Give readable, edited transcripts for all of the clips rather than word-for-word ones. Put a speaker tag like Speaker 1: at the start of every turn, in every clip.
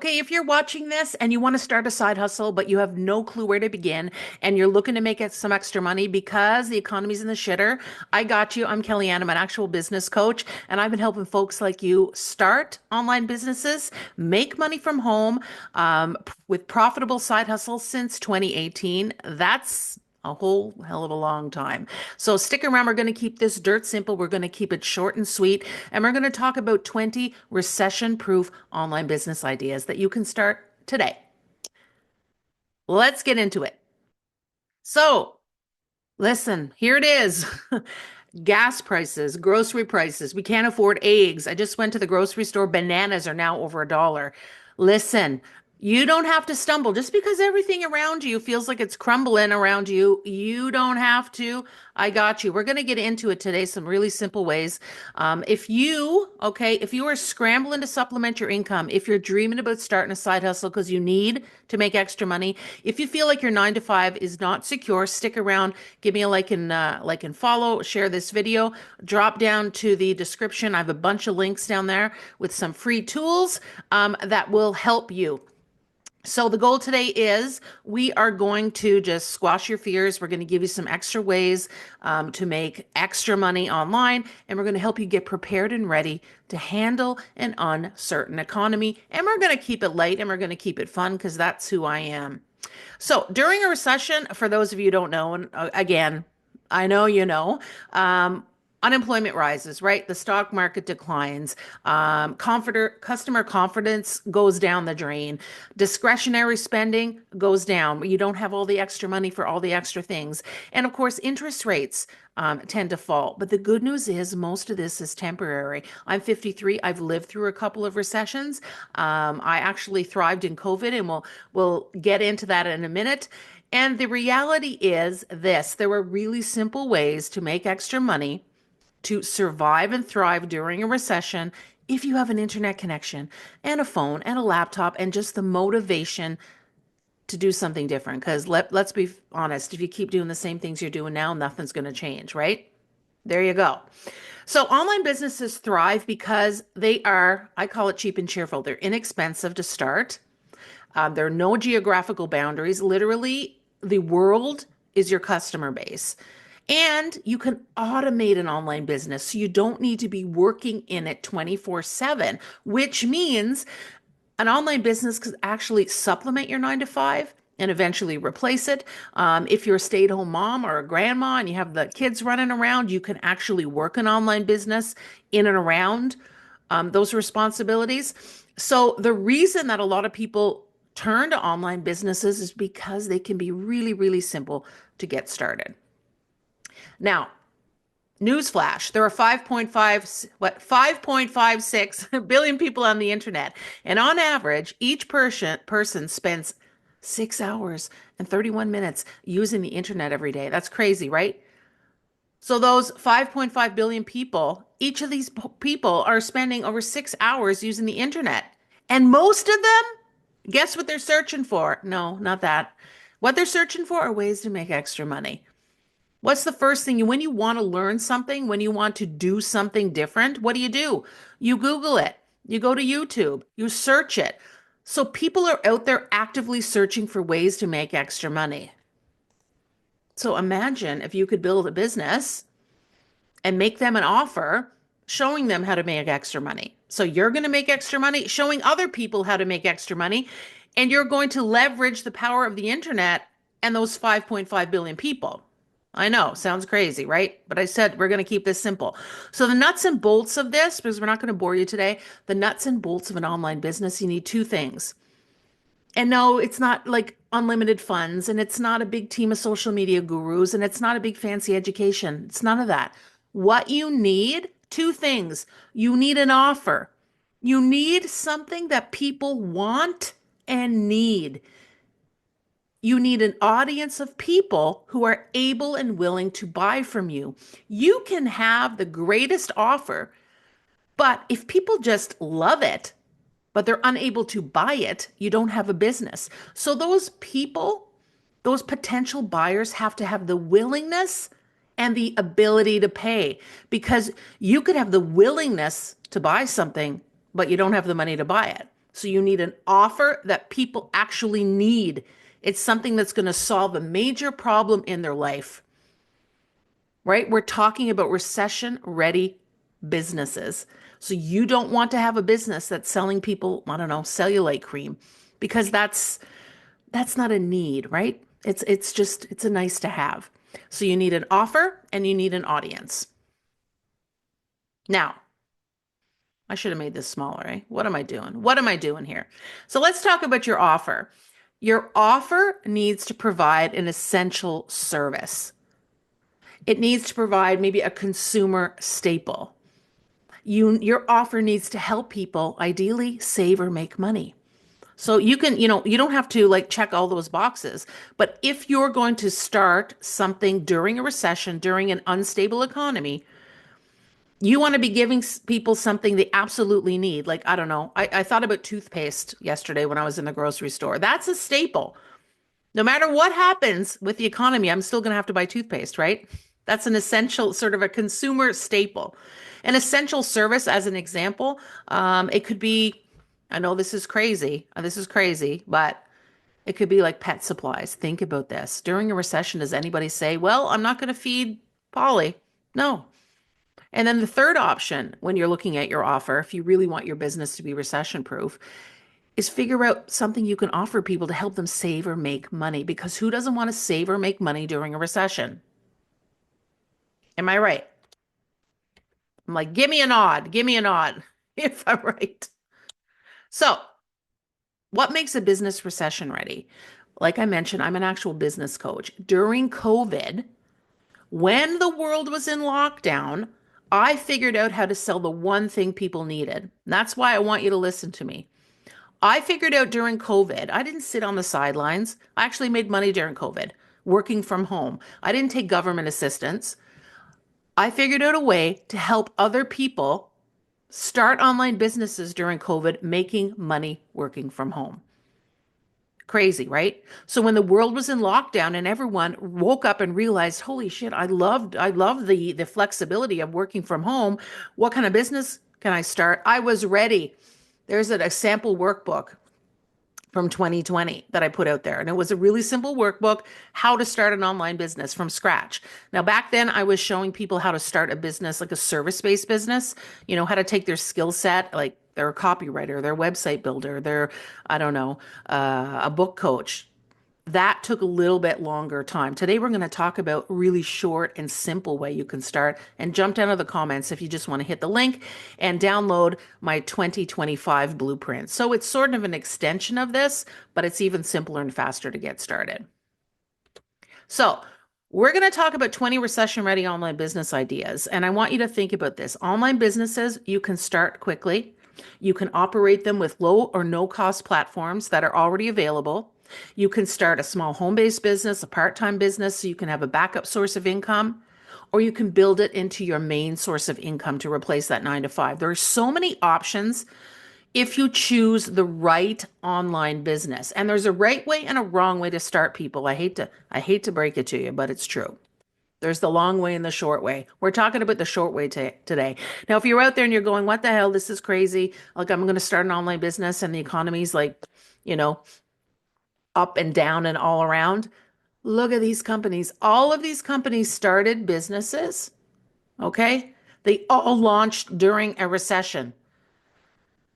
Speaker 1: Okay, if you're watching this and you want to start a side hustle, but you have no clue where to begin and you're looking to make it some extra money because the economy's in the shitter, I got you. I'm Kellie-Ann. I'm an actual business coach, and I've been helping folks like you start online businesses, make money from home, with profitable side hustles since 2018. That's a whole hell of a long time. So stick around. We're going to keep this dirt simple. We're going to keep it short and sweet. And we're going to talk about 20 recession-proof online business ideas that you can start today. Let's get into it. So listen, here it is. Gas prices, grocery prices. We can't afford eggs. I just went to the grocery store. Bananas are now over $1. Listen, you don't have to stumble just because everything around you feels like it's crumbling around you. You don't have to. I got you. We're going to get into it today, some really simple ways. If you are scrambling to supplement your income, if you're dreaming about starting a side hustle because you need to make extra money, if you feel like your 9 to 5 is not secure, stick around. Give me a like and follow. Share this video. Drop down to the description. I have a bunch of links down there with some free tools that will help you. So the goal today is we are going to just squash your fears. We're going to give you some extra ways to make extra money online, and we're going to help you get prepared and ready to handle an uncertain economy. And we're going to keep it light and we're going to keep it fun because that's who I am. So during a recession, for those of you who don't know, and again, I know you know, unemployment rises, right? The stock market declines. Customer confidence goes down the drain. Discretionary spending goes down. You don't have all the extra money for all the extra things. And of course, interest rates tend to fall. But the good news is most of this is temporary. I'm 53. I've lived through a couple of recessions. I actually thrived in COVID, and we'll get into that in a minute. And the reality is this: there were really simple ways to make extra money to survive and thrive during a recession if you have an internet connection and a phone and a laptop and just the motivation to do something different. Because let's be honest, if you keep doing the same things you're doing now, nothing's going to change, right? There you go. So online businesses thrive because they are, I call it cheap and cheerful. They're inexpensive to start. There are no geographical boundaries. Literally, the world is your customer base. And you can automate an online business. So you don't need to be working in it 24/7, which means an online business could actually supplement your 9 to 5 and eventually replace it. If you're a stay-at-home mom or a grandma and you have the kids running around, you can actually work an online business in and around those responsibilities. So the reason that a lot of people turn to online businesses is because they can be really, really simple to get started. Now, newsflash, there are 5.56 billion people on the internet. And on average, each person spends 6 hours and 31 minutes using the internet every day. That's crazy, right? So those 5.5 billion people, each of these people are spending over 6 hours using the internet. And most of them, guess what they're searching for? No, not that. What they're searching for are ways to make extra money. What's the first thing when you want to learn something, when you want to do something different, what do? You Google it. You go to YouTube. You search it. So people are out there actively searching for ways to make extra money. So imagine if you could build a business and make them an offer showing them how to make extra money. So you're going to make extra money showing other people how to make extra money, and you're going to leverage the power of the internet and those 5.5 billion people. I know, sounds crazy, right? But I said we're going to keep this simple. So the nuts and bolts of this, because we're not going to bore you today, the nuts and bolts of an online business, you need two things. And no, it's not like unlimited funds, and it's not a big team of social media gurus, and it's not a big fancy education. It's none of that. What you need, two things. You need an offer. You need something that people want and need. You need an audience of people who are able and willing to buy from you. You can have the greatest offer, but if people just love it, but they're unable to buy it, you don't have a business. So those people, those potential buyers have to have the willingness and the ability to pay, because you could have the willingness to buy something, but you don't have the money to buy it. So you need an offer that people actually need. It's something that's going to solve a major problem in their life, right? We're talking about recession-ready businesses. So you don't want to have a business that's selling people, I don't know, cellulite cream because that's not a need, right? It's a nice to have. So you need an offer and you need an audience. Now, I should have made this smaller, eh? What am I doing? What am I doing here? So let's talk about your offer. Your offer needs to provide an essential service. It needs to provide maybe a consumer staple. Your offer needs to help people ideally save or make money. So you can, you don't have to like check all those boxes. But if you're going to start something during a recession, during an unstable economy, you want to be giving people something they absolutely need. Like, I don't know. I thought about toothpaste yesterday when I was in the grocery store. That's a staple. No matter what happens with the economy, I'm still going to have to buy toothpaste, right? That's an essential sort of a consumer staple. An essential service, as an example, it could be, I know this is crazy, but it could be like pet supplies. Think about this. During a recession, does anybody say, well, I'm not going to feed Polly? No. And then the third option, when you're looking at your offer, if you really want your business to be recession proof, is figure out something you can offer people to help them save or make money. Because who doesn't want to save or make money during a recession? Am I right? I'm like, give me a nod if I'm right. So, what makes a business recession ready? Like I mentioned, I'm an actual business coach. During COVID, when the world was in lockdown, I figured out how to sell the one thing people needed. That's why I want you to listen to me. I figured out during COVID, I didn't sit on the sidelines. I actually made money during COVID, working from home. I didn't take government assistance. I figured out a way to help other people start online businesses during COVID, making money working from home. Crazy, right? So when the world was in lockdown and everyone woke up and realized, holy shit, I love the flexibility of working from home. What kind of business can I start? I was ready. There's a sample workbook from 2020 that I put out there. And it was a really simple workbook, how to start an online business from scratch. Now, back then, I was showing people how to start a business, like a service-based business, how to take their skill set, like they're a copywriter, they're a website builder, they're, I don't know, a book coach. That took a little bit longer time. Today, we're going to talk about really short and simple way you can start, and jump down to the comments if you just want to hit the link and download my 2025 blueprint. So it's sort of an extension of this, but it's even simpler and faster to get started. So we're going to talk about 20 recession ready online business ideas. And I want you to think about this. Online businesses, you can start quickly. You can operate them with low or no cost platforms that are already available. You can start a small home-based business, a part-time business, so you can have a backup source of income, or you can build it into your main source of income to replace that 9 to 5. There are so many options if you choose the right online business. And there's a right way and a wrong way to start, people. I hate to break it to you, but it's true. There's the long way and the short way. We're talking about the short way today. Now, if you're out there and you're going, what the hell? This is crazy. Like, I'm going to start an online business and the economy's like, you know, up and down and all around. Look at these companies. All of these companies started businesses, okay? They all launched during a recession.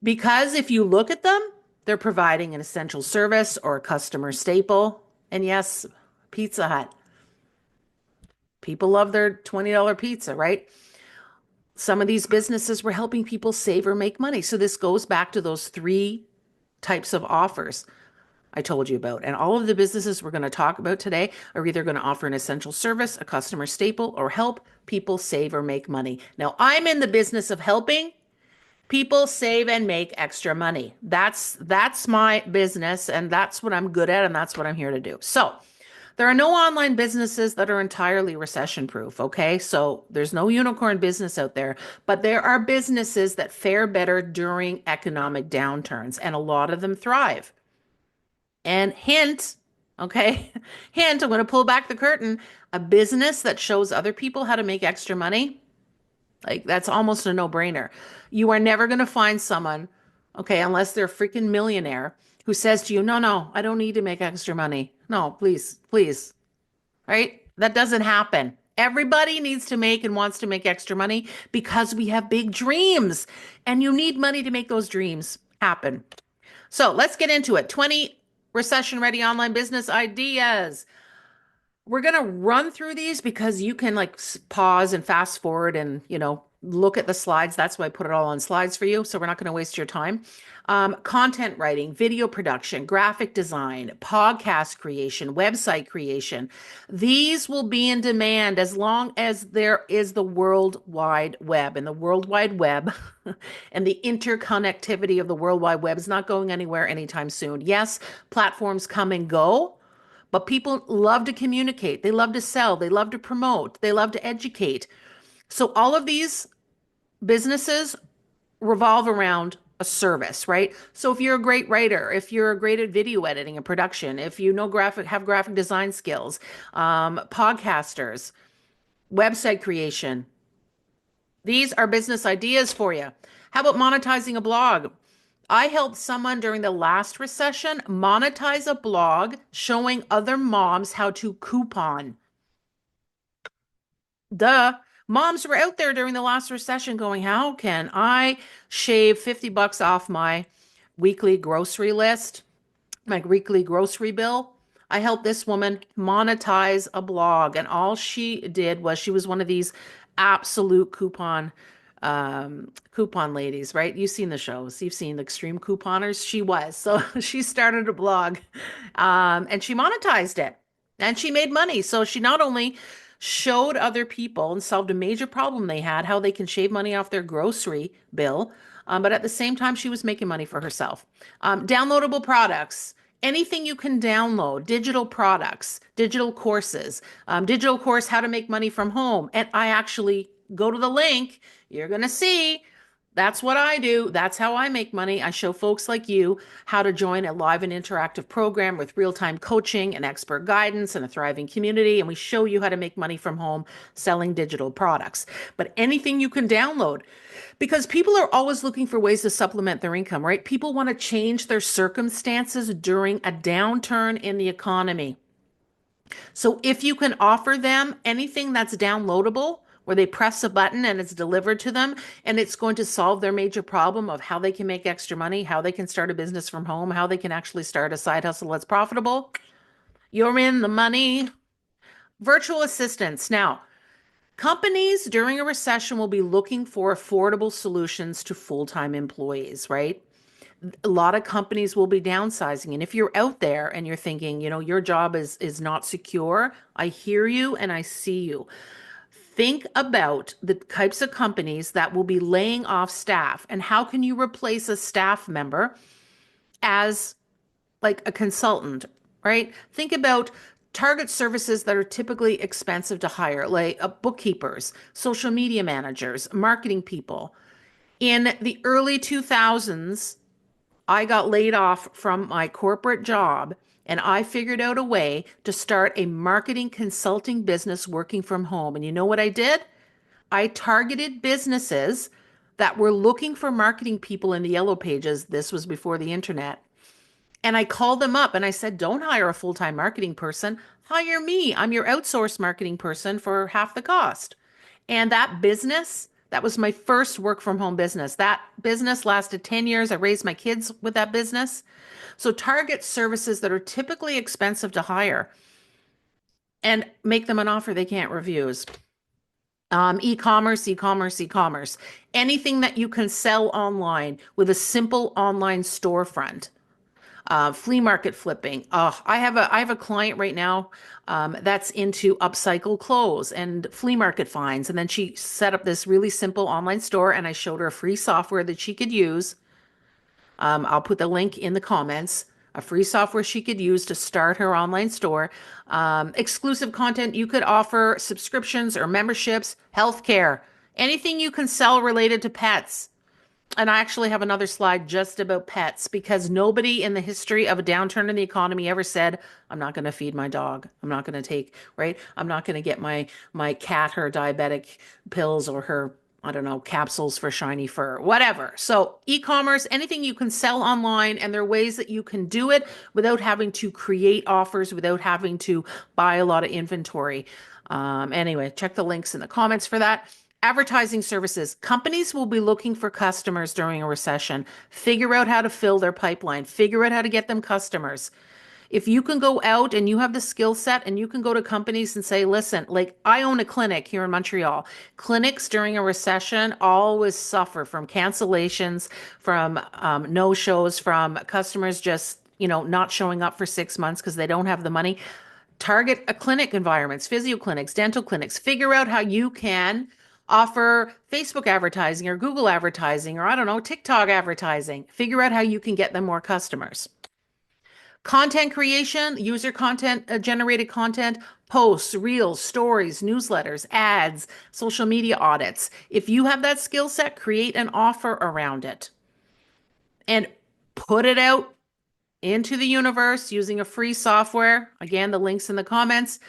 Speaker 1: Because if you look at them, they're providing an essential service or a customer staple. And yes, Pizza Hut. People love their $20 pizza, right? Some of these businesses were helping people save or make money. So this goes back to those three types of offers I told you about. And all of the businesses we're going to talk about today are either going to offer an essential service, a customer staple, or help people save or make money. Now, I'm in the business of helping people save and make extra money. That's my business, and that's what I'm good at, and that's what I'm here to do. So, there are no online businesses that are entirely recession proof, okay? So there's no unicorn business out there, but there are businesses that fare better during economic downturns, and a lot of them thrive. And hint, okay, hint, I'm going to pull back the curtain. A business that shows other people how to make extra money, like that's almost a no-brainer. You are never going to find someone, Okay, unless they're a freaking millionaire who says to you, no, no, I don't need to make extra money. No, please, please. Right? That doesn't happen. Everybody needs to make and wants to make extra money because we have big dreams and you need money to make those dreams happen. So let's get into it. 20 recession ready online business ideas. We're going to run through these because you can like pause and fast forward and, look at the slides. That's why I put it all on slides for you. So we're not going to waste your time. Content writing, video production, graphic design, podcast creation, website creation. These will be in demand as long as there is the World Wide Web. And the World Wide Web and the interconnectivity of the World Wide Web is not going anywhere anytime soon. Yes, platforms come and go. But people love to communicate. They love to sell. They love to promote. They love to educate. So all of these businesses revolve around a service, right? So if you're a great writer, if you're great at video editing and production, if you know have graphic design skills, podcasters, website creation, these are business ideas for you. How about monetizing a blog? I helped someone during the last recession monetize a blog showing other moms how to coupon. Duh. Moms were out there during the last recession going, how can I shave 50 bucks off my weekly grocery list, my weekly grocery bill? I helped this woman monetize a blog, and all she did was she was one of these absolute coupon ladies, right? You've seen the shows, you've seen the extreme couponers. She was. So she started a blog, and she monetized it and she made money. So she not only showed other people and solved a major problem they had, how they can shave money off their grocery bill, but at the same time, she was making money for herself. Downloadable products. Anything you can download, digital products, digital courses, digital course, how to make money from home. And I actually go to the link. You're going to see that's what I do. That's how I make money. I show folks like you how to join a live and interactive program with real-time coaching and expert guidance and a thriving community. And we show you how to make money from home selling digital products. But anything you can download, because people are always looking for ways to supplement their income, right? People want to change their circumstances during a downturn in the economy. So if you can offer them anything that's downloadable, where they press a button and it's delivered to them, and it's going to solve their major problem of how they can make extra money, how they can start a business from home, how they can actually start a side hustle that's profitable, you're in the money. Virtual assistants. Now, companies during a recession will be looking for affordable solutions to full-time employees, right? A lot of companies will be downsizing. And if you're out there and you're thinking, your job is not secure, I hear you and I see you. Think about the types of companies that will be laying off staff and how can you replace a staff member as like a consultant, right? Think about target services that are typically expensive to hire, like bookkeepers, social media managers, marketing people. In the early 2000s, I got laid off from my corporate job and I figured out a way to start a marketing consulting business working from home. And you know what I did? I targeted businesses that were looking for marketing people in the yellow pages. This was before the internet. And I called them up and I said, don't hire a full-time marketing person. Hire me. I'm your outsourced marketing person for half the cost. And that business, that was my first work from home business. That business lasted 10 years. I raised my kids with that business. So target services that are typically expensive to hire and make them an offer they can't refuse. E-commerce, e-commerce, e-commerce. Anything that you can sell online with a simple online storefront. Flea market flipping. I have a client right now that's into upcycle clothes and flea market finds. And then she set up this really simple online store and I showed her a free software that she could use. I'll put the link in the comments. A free software she could use to start her online store. Exclusive content you could offer, subscriptions or memberships, healthcare, anything you can sell related to pets. And I actually have another slide just about pets because nobody in the history of a downturn in the economy ever said, I'm not going to feed my dog. I'm not going to take, right? I'm not going to get my cat her diabetic pills or her I don't know, capsules for shiny fur, whatever. So, e-commerce, anything you can sell online, and there are ways that you can do it without having to create offers, without having to buy a lot of inventory. Anyway, check the links in the comments for that. Advertising services. Companies will be looking for customers during a recession. Figure out how to fill their pipeline, figure out how to get them customers. If you can go out and you have the skill set and you can go to companies and say, listen, like I own a clinic here in Montreal. Clinics during a recession always suffer from cancellations, from no shows, from customers just, not showing up for 6 months because they don't have the money. Target a clinic environments, physio clinics, dental clinics. Figure out how you can offer Facebook advertising or Google advertising or I don't know, TikTok advertising. Figure out how you can get them more customers. Content creation, user content, generated content, posts, reels, stories, newsletters, ads, social media audits. If you have that skill set, create an offer around it and put it out into the universe using a free software. Again, the link's in the comments.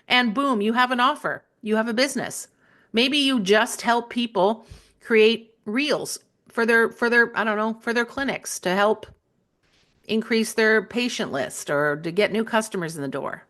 Speaker 1: And boom, you have an offer. You have a business. Maybe you just help people create reels for their I don't know, for their clinics to help increase their patient list or to get new customers in the door.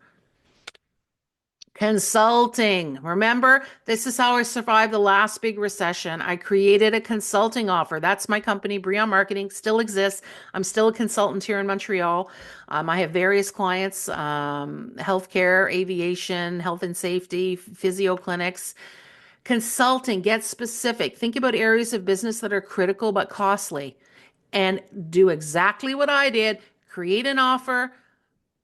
Speaker 1: Consulting. Remember, this is how I survived the last big recession. I created a consulting offer. That's my company, Brion Marketing, still exists. I'm still a consultant here in Montreal. I have various clients, healthcare, aviation, health and safety, physio clinics. Consulting, get specific. Think about areas of business that are critical but costly and do exactly what I did. Create an offer,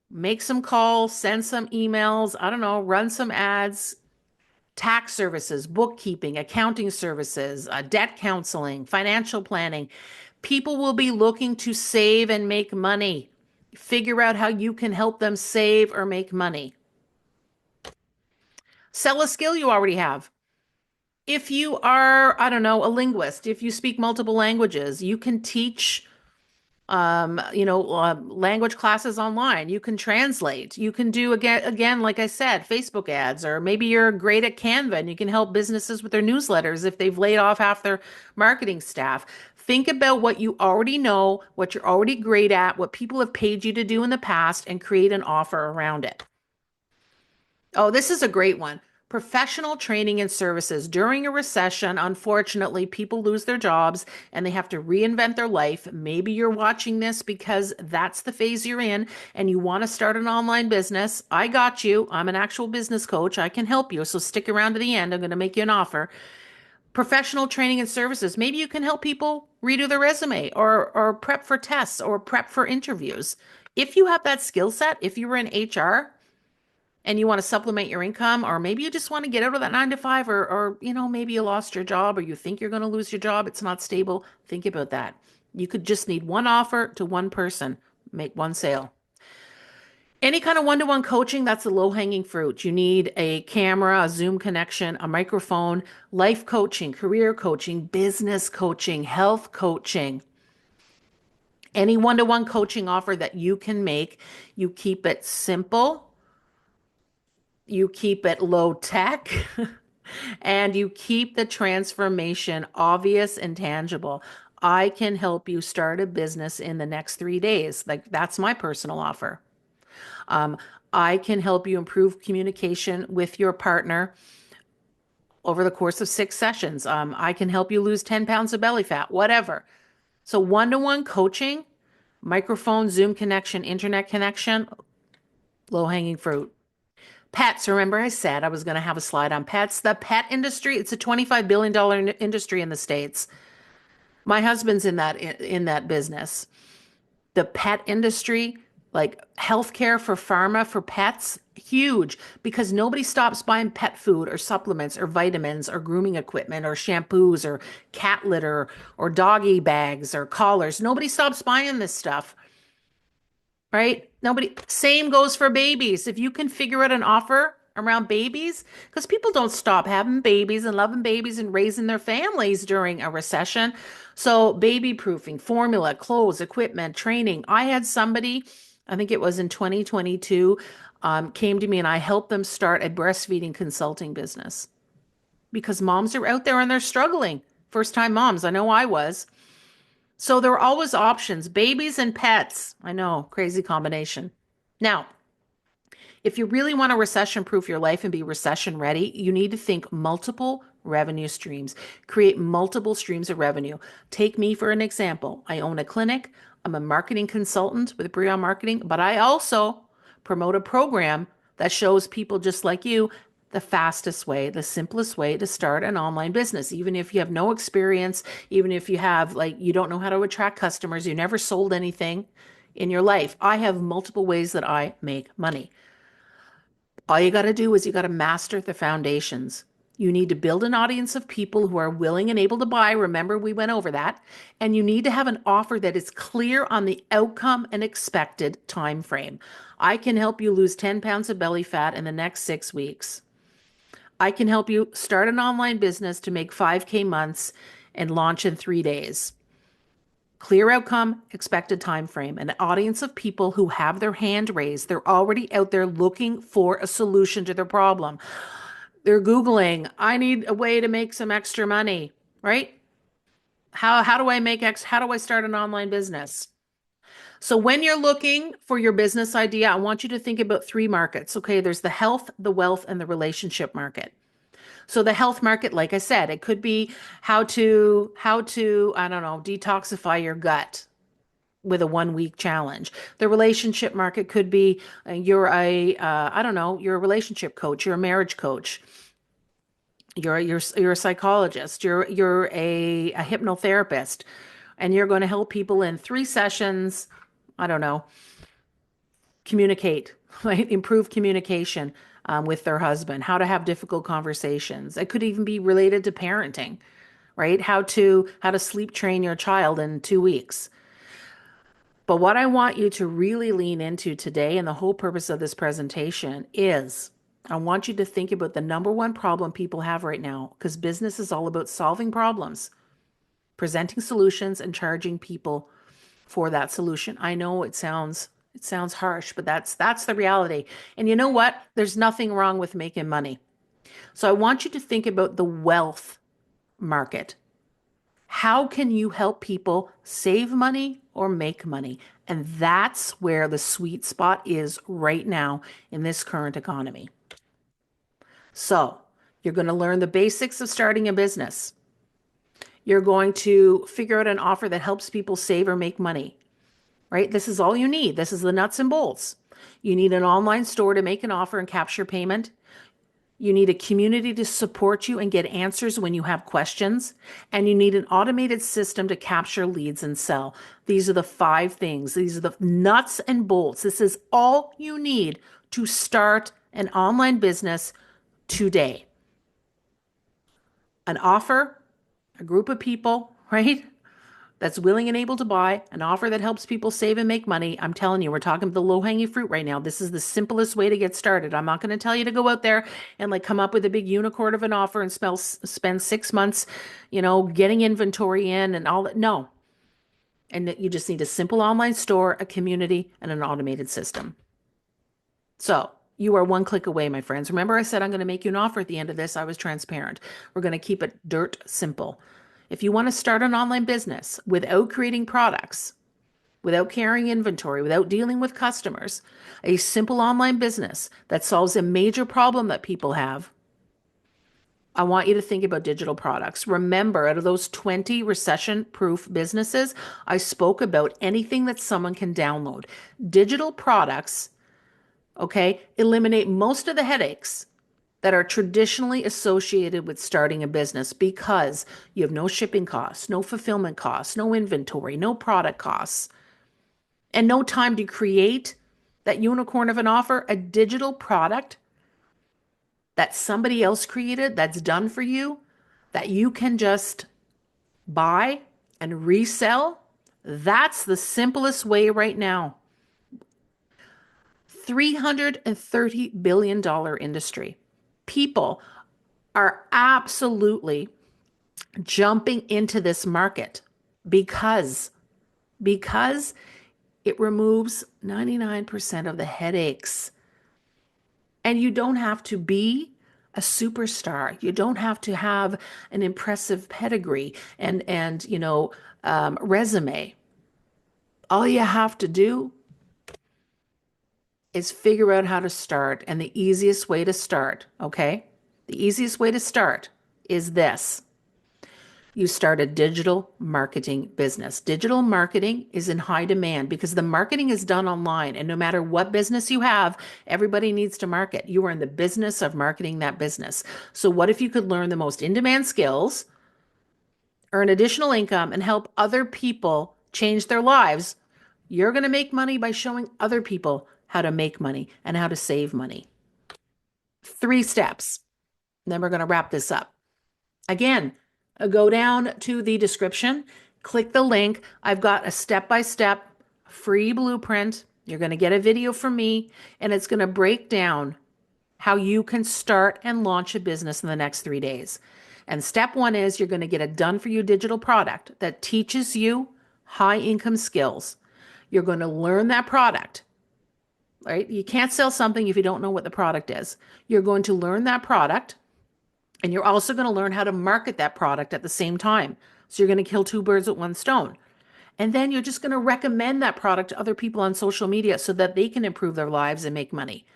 Speaker 1: make some calls, send some emails, I don't know, run some ads, tax services, bookkeeping, accounting services, debt counseling, financial planning. People will be looking to save and make money. Figure out how you can help them save or make money. Sell a skill you already have. If you are, I don't know, a linguist, if you speak multiple languages, you can teach language classes online. You can translate. You can do again, like I said, Facebook ads, or maybe you're great at Canva and you can help businesses with their newsletters if they've laid off half their marketing staff. Think about what you already know, what you're already great at, what people have paid you to do in the past, and create an offer around it. Oh, this is a great one. Professional training and services. During a recession, unfortunately, people lose their jobs and they have to reinvent their life. Maybe you're watching this because that's the phase you're in and you want to start an online business. I got you. I'm an actual business coach. I can help you. So stick around to the end. I'm going to make you an offer. Professional training and services. Maybe you can help people redo their resume or prep for tests or prep for interviews. If you have that skill set, if you were in HR, and you want to supplement your income, or maybe you just want to get out of that 9 to 5, or maybe you lost your job, or you think you're going to lose your job, it's not stable. Think about that. You could just need one offer to one person, make one sale. Any kind of one-to-one coaching, that's the low-hanging fruit. You need a camera, a Zoom connection, a microphone, life coaching, career coaching, business coaching, health coaching. Any one-to-one coaching offer that you can make, you keep it simple, you keep it low tech, and you keep the transformation obvious and tangible. I can help you start a business in the next 3 days. Like that's my personal offer. Um, I can help you improve communication with your partner over the course of 6 sessions. I can help you lose 10 pounds of belly fat, whatever. So one-to-one coaching, microphone, Zoom connection, internet connection, low-hanging fruit. Pets, remember I said I was going to have a slide on pets. The pet industry, it's a $25 billion industry in the States. My husband's in that business. The pet industry, like healthcare for pharma for pets, huge because nobody stops buying pet food or supplements or vitamins or grooming equipment or shampoos or cat litter or doggy bags or collars. Nobody stops buying this stuff. Right? Nobody, same goes for babies. If you can figure out an offer around babies, because people don't stop having babies and loving babies and raising their families during a recession. So, baby proofing, formula, clothes, equipment, training. I had somebody, I think it was in 2022, came to me and I helped them start a breastfeeding consulting business. because moms are out there and they're struggling. First time moms. I know I was. So there are always options. Babies and pets. I know, crazy combination. Now, if you really want to recession proof your life and be recession ready, you need to think multiple revenue streams. Create multiple streams of revenue. Take me for an example. I own a clinic. I'm a marketing consultant with Breon Marketing, but I also promote a program that shows people just like you the fastest way, the simplest way to start an online business. Even if you have no experience, even if you have you don't know how to attract customers, you never sold anything in your life. I have multiple ways that I make money. All you got to do is you got to master the foundations. You need to build an audience of people who are willing and able to buy. Remember, we went over that. And you need to have an offer that is clear on the outcome and expected time frame. I can help you lose 10 pounds of belly fat in the next 6 weeks. I can help you start an online business to make 5K months and launch in 3 days. Clear outcome, expected time frame, an audience of people who have their hand raised. They're already out there looking for a solution to their problem. They're Googling, I need a way to make some extra money, right? How do I how do I start an online business? So when you're looking for your business idea, I want you to think about three markets. Okay, there's the health, the wealth, and the relationship market. So the health market, like I said, it could be how to I don't know, detoxify your gut with a 1 week challenge. The relationship market could be I don't know, you're a relationship coach, you're a marriage coach, you're a psychologist, you're a hypnotherapist, and you're going to help people in 3 sessions. I don't know, communicate, right? Improve communication with their husband, how to have difficult conversations. It could even be related to parenting, right? How to sleep train your child in 2 weeks. But what I want you to really lean into today, and the whole purpose of this presentation is I want you to think about the number one problem people have right now, because business is all about solving problems, presenting solutions, and charging people for that solution. I know it sounds harsh, but that's the reality. And you know what? There's nothing wrong with making money. So I want you to think about the wealth market. How can you help people save money or make money? And that's where the sweet spot is right now in this current economy. So you're going to learn the basics of starting a business. You're going to figure out an offer that helps people save or make money, right? This is all you need. This is the nuts and bolts. You need an online store to make an offer and capture payment. You need a community to support you and get answers when you have questions. And you need an automated system to capture leads and sell. These are the 5 things. These are the nuts and bolts. This is all you need to start an online business today. An offer, a group of people, right? That's willing and able to buy, an offer that helps people save and make money. I'm telling you, we're talking the low-hanging fruit right now. This is the simplest way to get started. I'm not going to tell you to go out there and come up with a big unicorn of an offer and spend 6 months, getting inventory in and all that. No. And you just need a simple online store, a community, and an automated system. So you are one click away, my friends. Remember I said I'm going to make you an offer at the end of this. I was transparent. We're going to keep it dirt simple. If you want to start an online business without creating products, without carrying inventory, without dealing with customers, a simple online business that solves a major problem that people have, I want you to think about digital products. Remember, out of those 20 recession-proof businesses, I spoke about anything that someone can download. Digital products, okay, eliminate most of the headaches that are traditionally associated with starting a business because you have no shipping costs, no fulfillment costs, no inventory, no product costs, and no time to create that unicorn of an offer, a digital product that somebody else created that's done for you, that you can just buy and resell. That's the simplest way right now. $330 billion industry. People are absolutely jumping into this market because it removes 99% of the headaches. And you don't have to be a superstar. You don't have to have an impressive pedigree and resume. All you have to do is figure out how to start. And the easiest way to start, okay? The easiest way to start is this. You start a digital marketing business. Digital marketing is in high demand because the marketing is done online. And no matter what business you have, everybody needs to market. You are in the business of marketing that business. So, what if you could learn the most in demand skills, earn additional income, and help other people change their lives? You're going to make money by showing other people how to make money and how to save money. 3 steps. Then we're going to wrap this up. Again, go down to the description, click the link. I've got a step-by-step free blueprint. You're going to get a video from me, and it's going to break down how you can start and launch a business in the next 3 days. And step 1 is you're going to get a done-for-you digital product that teaches you high-income skills. You're going to learn that product, right? You can't sell something if you don't know what the product is. You're going to learn that product. And you're also going to learn how to market that product at the same time. So you're going to kill 2 birds with 1 stone. And then you're just going to recommend that product to other people on social media so that they can improve their lives and make money.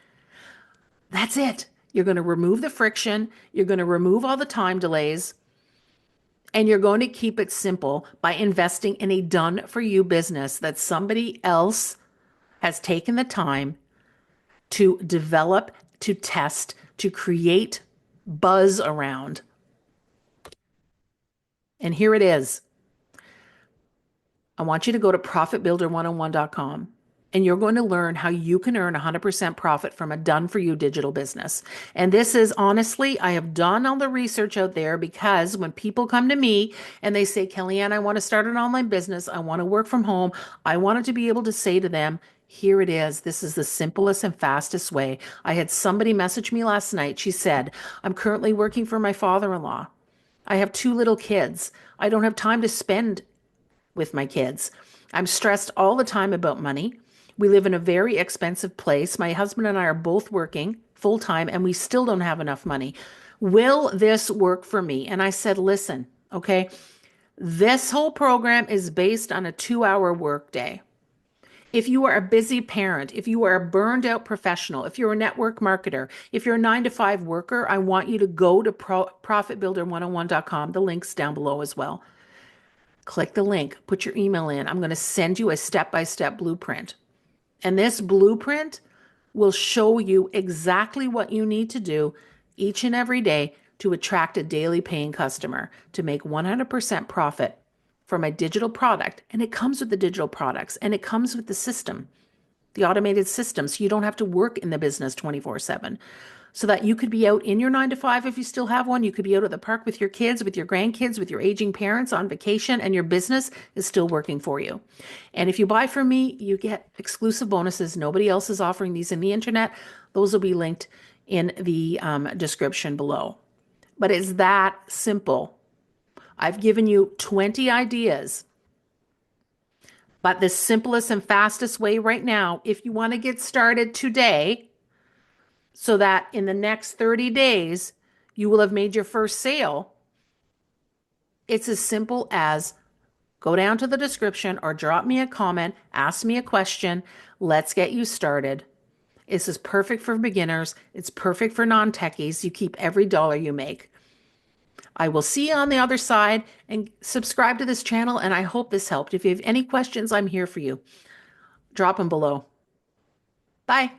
Speaker 1: That's it. You're going to remove the friction. You're going to remove all the time delays. And you're going to keep it simple by investing in a done-for-you business that somebody else has taken the time to develop, to test, to create buzz around. And here it is. I want you to go to profitbuilder101.com and you're going to learn how you can earn 100% profit from a done-for-you digital business. And this is honestly, I have done all the research out there because when people come to me and they say, Kellie-Ann, I want to start an online business. I want to work from home. I wanted to be able to say to them, here it is. This is the simplest and fastest way. I had somebody message me last night. She said, I'm currently working for my father-in-law. I have 2 little kids. I don't have time to spend with my kids. I'm stressed all the time about money. We live in a very expensive place. My husband and I are both working full time and we still don't have enough money. Will this work for me? And I said, listen, okay, this whole program is based on a 2-hour workday. If you are a busy parent, if you are a burned out professional, if you're a network marketer, if you're a 9-to-5 worker, I want you to go to profitbuilder101.com. The link's down below as well. Click the link, put your email in. I'm going to send you a step-by-step blueprint. And this blueprint will show you exactly what you need to do each and every day to attract a daily paying customer to make 100% profit from a digital product. And it comes with the digital products and it comes with the system, the automated system. So you don't have to work in the business 24/7. So that you could be out in your 9-to-5 if you still have one. You could be out at the park with your kids, with your grandkids, with your aging parents on vacation, and your business is still working for you. And if you buy from me, you get exclusive bonuses. Nobody else is offering these in the internet. Those will be linked in the description below. But it's that simple. I've given you 20 ideas. But the simplest and fastest way right now, if you want to get started today, so that in the next 30 days, you will have made your first sale. It's as simple as go down to the description or drop me a comment, ask me a question. Let's get you started. This is perfect for beginners. It's perfect for non-techies. You keep every dollar you make. I will see you on the other side and subscribe to this channel. And I hope this helped. If you have any questions, I'm here for you. Drop them below. Bye.